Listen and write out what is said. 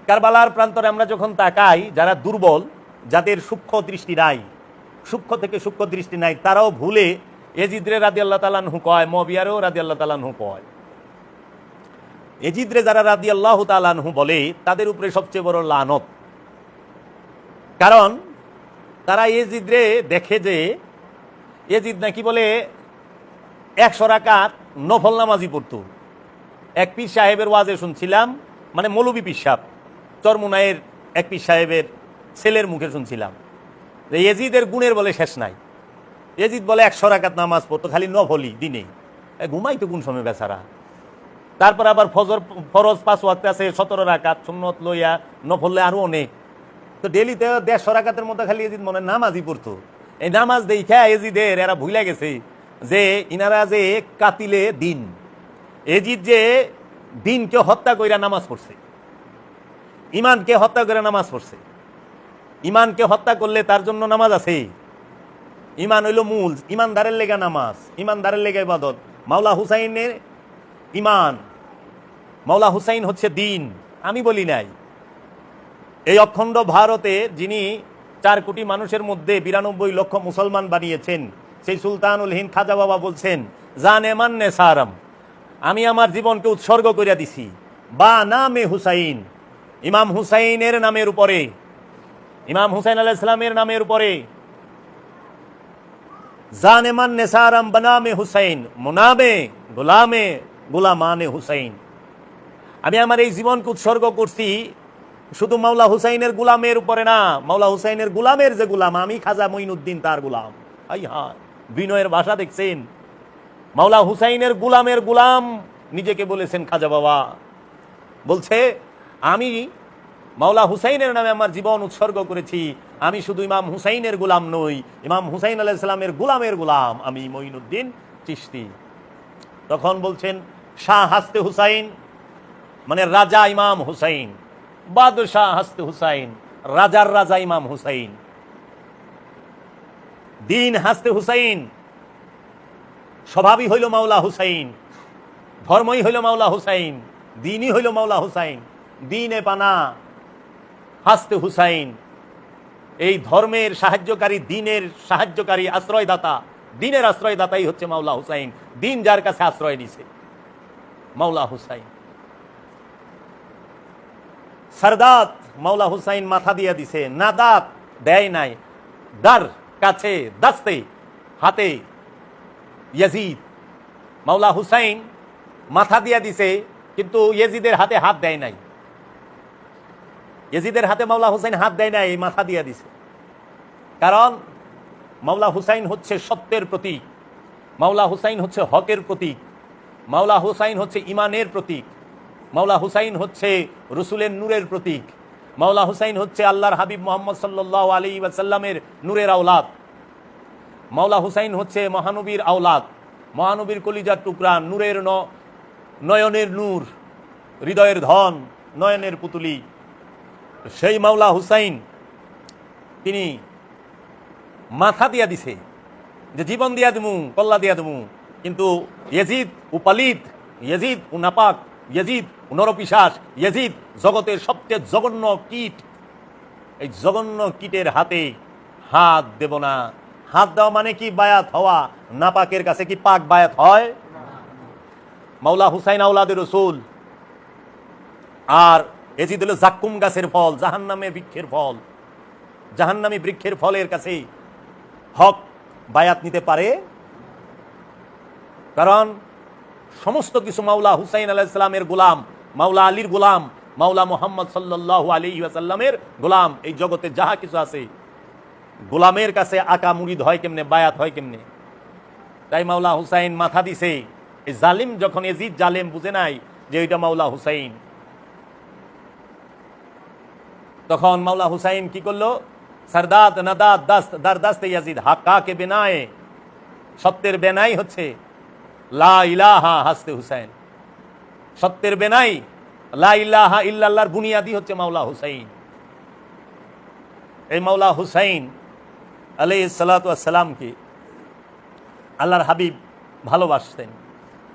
কারবালার প্রান্তরে আমরা যখন তাকাই, যারা দুর্বল, যাদের সূক্ষ্ম দৃষ্টি নাই, সূক্ষ্ম থেকে সূক্ষ্ম দৃষ্টি নাই, তারাও ভুলে এজিদরে রাদিয়াল্লাহু তাআলা আনহু কয়, মুআবিয়ারও রাদিয়াল্লাহু তাআলা আনহু কয়। এজিদরে যারা রাদিয়াল্লাহু তাআলা আনহু বলে, তাদের উপরে সবচেয়ে বড় লানত। কারণ তারা এজিদরে দেখে যে এজিদ নাকি বলে 100 রাকাত নফল নামাজি পড়তো। এক পীর সাহেবের ওয়াজে শুনছিলাম, মানে মৌলভী পীর সাহেব, চরমুনাইয়ের এক পীর সাহেবের ছেলের মুখে শুনছিলাম যে এজিদের গুণের বলে শেষ নাই। এজিদ বলে 100 রাকাত নামাজ পড়তো, খালি নফলই দিনে। ঘুমাইতো কোন সময় বেচারা। তারপর আবার ফরজ 5 ওয়াক্ত আছে 17 রাকাত, সুন্নত লইয়া নফলে আরো অনেক। তো ডেলিতে 150 রাকাতের মতো খালি এজিদ মনে নামাজই পড়তো। এই নামাজ দেখা এজিদের এরা ভুলে গেছে যে ইনারা যে কাতিলে দিন, এজিদ যে দিনকে হত্যা কইরা নামাজ পড়ছে, ইমানকে হত্যা করে নামাজ পড়ছে। ইমানকে হত্যা করলে তার জন্য নামাজ আছে। ইমান হইল মূল, ইমানদারের লেগা নামাজ, ইমানদারের লেগা ইবাদত। মাওলা হুসাইনের ইমান, মাওলা হুসাইন হচ্ছে দিন। আমি বলি নাই। এই অখণ্ড ভারতে যিনি 4 কোটি মানুষের মধ্যে 92 লক্ষ মুসলমান বানিয়েছেন, সেই সুলতানুল হিন্দ খাজা বাবা বলছেন, জানে মান্নে সারাম, আমি আমার জীবনকে উৎসর্গ করিয়া দিছি বা নামে হুসাইন, ইমাম হুসাইনের নামের উপরে, ইমাম হুসাইন আলাইহিস সালামের নামের উপরে। জানে মান্নে সারাম বানামে হুসাইন, মুনামে গোলামে গোলামানে হুসাইন। আমি আমার এই জীবনকে উৎসর্গ করছি শুধু মাওলা হুসাইনের গুলামের উপরে না, মাওলা হুসাইনের গুলামের যে গুলাম, আমি খাজা মঈনুদ্দিন তার গুলাম। আই হ্যাঁ, বিনয়ের ভাষা দেখছেন। মাওলা হুসাইনের গুলামের গুলাম নিজেকে বলেছেন খাজা বাবা। বলছে আমি মাওলা হুসাইনের নামে আমার জীবন উৎসর্গ করেছি। আমি শুধু ইমাম হুসাইনের গুলাম নই, ইমাম হুসাইন আলাইহিস সালামের গুলামের গুলাম, আমি মঈনুদ্দিন চিশতি। তখন বলছেন শাহ হাসতে হুসাইন, মানে রাজা ইমাম হুসাইন, বাদশাহ হাসতে হুসাইন, রাজার রাজা ইমাম হুসাইন, দিন হাসতে হুসাইন। স্বভাবই হইল মাওলা হুসাইন, ধর্মই হইল মাওলা হুসাইন, দিনই হইল মাওলা হুসাইন। দিনে পানা হাসতে হুসাইন, এই ধর্মের সাহায্যকারী, দিনের সাহায্যকারী, আশ্রয়দাতা, দিনের আশ্রয়দাতাই হচ্ছে মাওলা হুসাইন। দিন যার কাছে আশ্রয় দিছে, মাওলা হুসাইন। সারদাত মাওলা হুসাইন মাথা দিয়া দিছে, নাদাত দেয় নাই, দার কাছে, দাস্তে হাতে ইয়াজিদ। মাওলা হুসাইন মাথা দিয়া দিছে, কিন্তু ইয়াজিদের হাতে হাত দেয় নাই। ইয়াজিদের হাতে মাওলা হুসাইন হাত দেয় নাই, মাথা দিয়া দিছে। কারণ মাওলা হুসাইন হচ্ছে সত্যের প্রতীক, মাওলা হুসাইন হচ্ছে হকের প্রতীক, মাওলা হুসাইন হচ্ছে ইমানের প্রতীক, মাওলা হুসাইন হচ্ছে রসুলের নূরের প্রতীক, মাওলা হুসাইন হচ্ছে আল্লাহর হাবিব মুহাম্মদ সাল্লাল্লাহু আলাইহি ওয়াসাল্লামের নূরের আওলাদ, মাওলা হুসাইন হচ্ছে মহানবীর আওলাদ, মহানবীর কলিজার টুকরা, নূরের নয়নের নূর, হৃদয়ের ধন, নয়নের পুতুলি। সেই মাওলা হুসাইন তিনি মাথা দিয়া দিছে যে জীবন দিয়া দেবো, কল্লা দিয়া দেবো। কিন্তু ইয়াজিদ উপালিদ, ইয়াজিদ নাপাক, ইয়াজিদ নরপিশাচ, ইয়াজিদ জগতের সবচেয়ে জঘন্য কীট। এই জঘন্য কীটের হাতে হাত দেব না। হাত দেওয়া মানে কি? বায়াত হওয়া। নাপাকের কাছে কি পাক বায়াত হয়? মাওলা হুসাইন আওলাদে রসুল। আর ইয়াজিদ হলো জাক্কুম গাছের ফল, জাহান্নামের বৃক্ষের ফল। জাহান্নামী বৃক্ষের ফলের কাছে হক বায়াত নিতে পারে? কারণ সমস্ত কিছু মাওলা হুসাইন আলাইহিস সালামের গোলাম, মাওলা আলীর গোলাম, মাওলা মুহাম্মদ সাল্লাল্লাহু আলাইহি ওয়াসাল্লামের গোলাম। এই জগতে যাহা কিছু আছে গোলামের কাছে আকা মুরিদ হয় কেমনে, বায়াত হয় কেমনে? তাই মাওলা হুসাইন মাথা দিছে। এই জালিম যখন ইয়াজিদ জালেম বুঝে নাই যে এটা মাওলা হুসাইন, তখন মাওলা হুসাইন কি করলো? সারদাত নাদাত দাস্ত দার দাস্তে ইয়াজিদ, হাক্কা কে বেনায়ে, সত্যের বেনাই হচ্ছে লা ইলাহা হাসতে হুসাইন। সত্যের বেনাই লা ইলাহা ইল্লাল্লাহর বুনিয়াদি হচ্ছে মাওলা হুসাইন। এই মাওলা হুসাইন আলাইহিস সালাতু ওয়াস সালামকে আল্লাহর হাবিব ভালোবাসতেন।